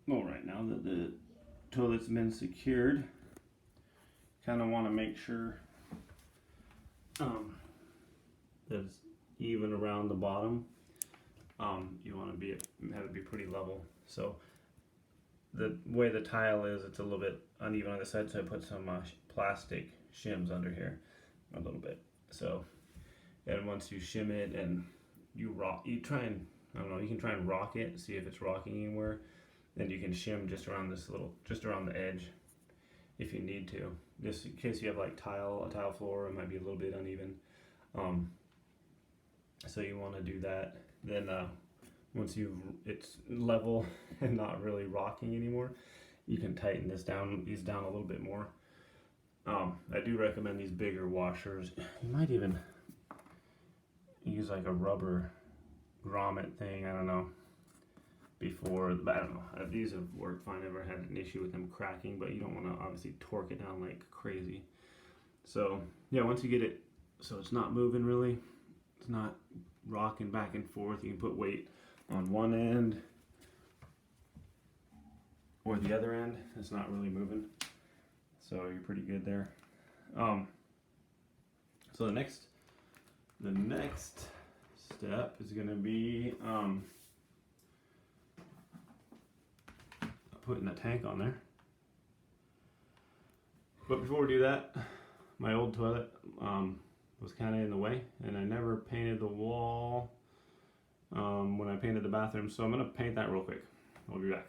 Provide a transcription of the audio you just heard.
Well, right now that the toilet's been secured, kind of want to make sure that it's even around the bottom. You want to have it be pretty level. So the way the tile is, it's a little bit uneven on the side, so I put some plastic shims under here a little bit. So, and once you shim it and you try and, I don't know, you can try and rock it, see if it's rocking anywhere. Then you can shim just around just around the edge if you need to. Just in case you have like a tile floor, it might be a little bit uneven. So you want to do that. Then once it's level and not really rocking anymore, you can tighten these down a little bit more. I do recommend these bigger washers. You might even use like a rubber grommet thing, I don't know, before, but I don't know. These have worked fine. I never had an issue with them cracking, but you don't want to obviously torque it down like crazy. So yeah, once you get it so it's not moving really, it's not rocking back and forth, you can put weight on one end or the other end. It's not really moving, so you're pretty good there. So the next step is going to be putting a tank on there. But before we do that, my old toilet was kind of in the way, and I never painted the wall when I painted the bathroom, so I'm going to paint that real quick. I'll be back.